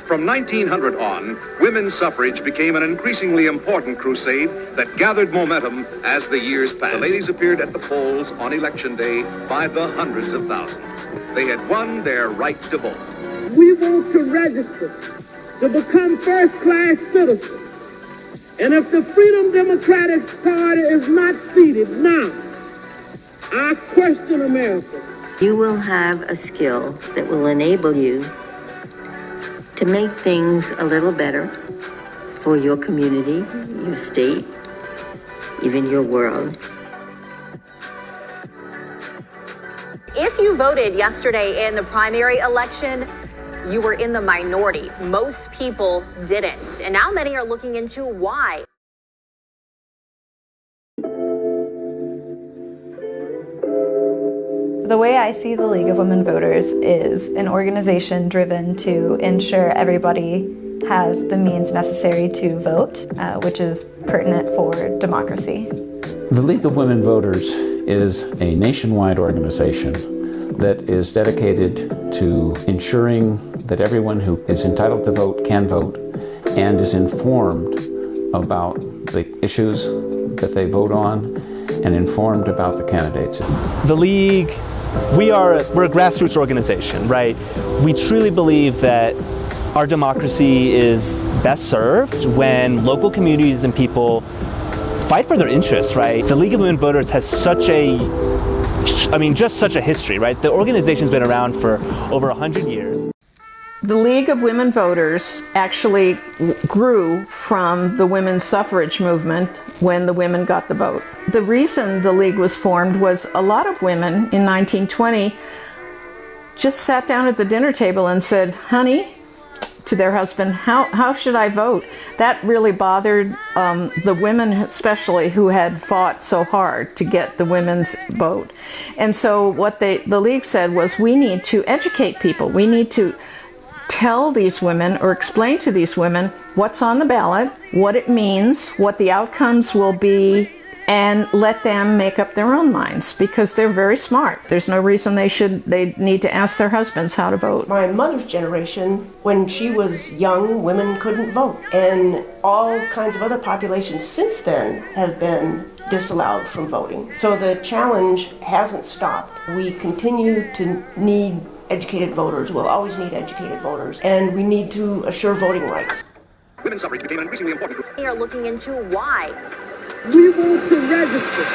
From 1900 on, women's suffrage became an increasingly important crusade that gathered momentum as the years passed. The ladies appeared at the polls on election day by the hundreds of thousands. They had won their right to vote. We want to register to become first-class citizens. And if the Freedom Democratic Party is not seated now, I question America. You will have a skill that will enable you to make things a little better for your community, your state, even your world. If you voted yesterday in the primary election, you were in the minority. Most people didn't. And now many are looking into why. The way I see the League of Women Voters is an organization driven to ensure everybody has the means necessary to vote, which is pertinent for democracy. The League of Women Voters is a nationwide organization that is dedicated to ensuring that everyone who is entitled to vote can vote and is informed about the issues that they vote on and informed about the candidates. The League, we're a grassroots organization, right? We truly believe that our democracy is best served when local communities and people fight for their interests, right? The League of Women Voters has such a history, right? The organization's been around for over 100 years. The League of Women Voters actually grew from the women's suffrage movement when the women got the vote. The reason the League was formed was a lot of women in 1920 just sat down at the dinner table and said, "Honey," to their husband, how should I vote? That really bothered the women, especially, who had fought so hard to get the women's vote. And so what the League said was, we need to educate people. We need to tell these women or explain to these women what's on the ballot, what it means, what the outcomes will be, and let them make up their own minds, because they're very smart. There's no reason they need to ask their husbands how to vote. My mother's generation, when she was young, women couldn't vote. And all kinds of other populations since then have been disallowed from voting. So the challenge hasn't stopped. We continue to need educated voters. We'll always need educated voters. And we need to assure voting rights. Women's suffrage became an increasingly important. We are looking into why. We want to register.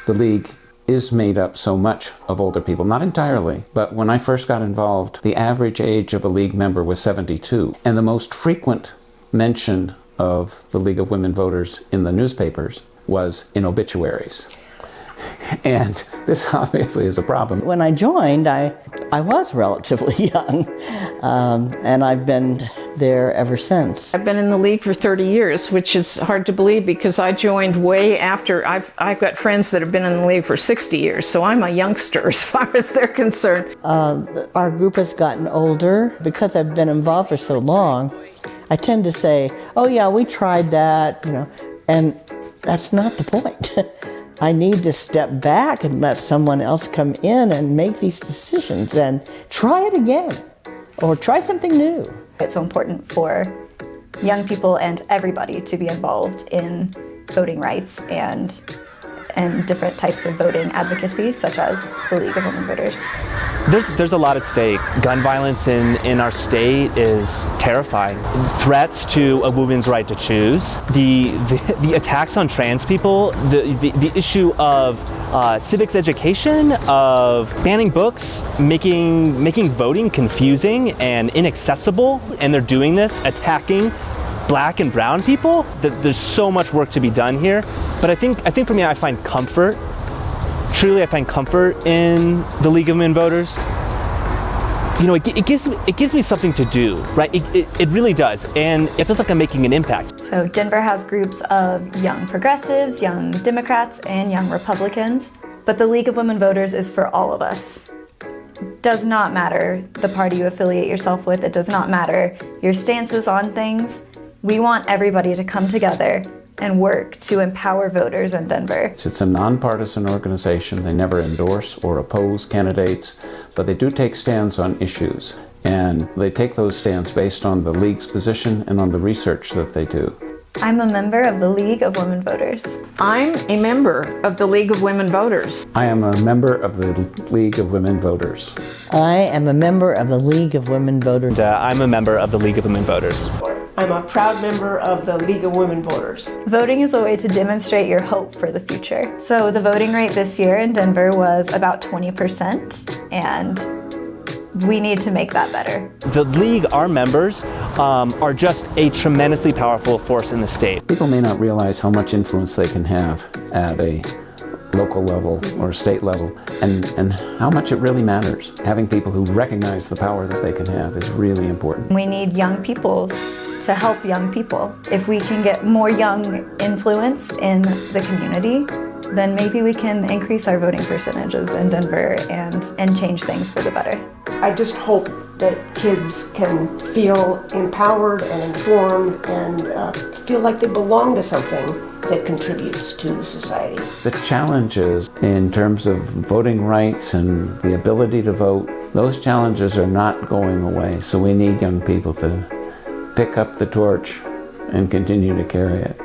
The League is made up so much of older people, not entirely, but when I first got involved, the average age of a League member was 72. And the most frequent mention of the League of Women Voters in the newspapers was in obituaries. And this obviously is a problem. When I joined, I was relatively young, and I've been there ever since. I've been in the League for 30 years, which is hard to believe because I joined way after. I've got friends that have been in the League for 60 years, so I'm a youngster as far as they're concerned. Our group has gotten older. Because I've been involved for so long, I tend to say, oh yeah, we tried that, and that's not the point. I need to step back and let someone else come in and make these decisions and try it again or try something new. It's so important for young people and everybody to be involved in voting rights and different types of voting advocacy, such as the League of Women Voters. There's a lot at stake. Gun violence in our state is terrifying. Threats to a woman's right to choose, the attacks on trans people, the issue of civics education, of banning books, making voting confusing and inaccessible, and they're doing this, attacking Black and brown people. There's so much work to be done here, but I think for me, I find comfort. Truly, I find comfort in the League of Women Voters. It gives me something to do, right? It really does, and it feels like I'm making an impact. So Denver has groups of young progressives, young Democrats, and young Republicans, but the League of Women Voters is for all of us. It does not matter the party you affiliate yourself with. It does not matter your stances on things. We want everybody to come together and work to empower voters in Denver. It's a nonpartisan organization. They never endorse or oppose candidates, but they do take stands on issues. And they take those stands based on the League's position and on the research that they do. I'm a member of the League of Women Voters. I'm a member of the League of Women Voters. I am a member of the League of Women Voters. I am a member of the League of Women Voters. I'm a member of the League of Women Voters. I'm a proud member of the League of Women Voters. Voting is a way to demonstrate your hope for the future. So the voting rate this year in Denver was about 20%, and we need to make that better. The League, our members, are just a tremendously powerful force in the state. People may not realize how much influence they can have at a local level or state level, and how much it really matters. Having people who recognize the power that they can have is really important. We need young people to help young people. If we can get more young influence in the community, then maybe we can increase our voting percentages in Denver and change things for the better. I just hope that kids can feel empowered and informed and feel like they belong to something that contributes to society. The challenges in terms of voting rights and the ability to vote, those challenges are not going away. So we need young people to pick up the torch and continue to carry it.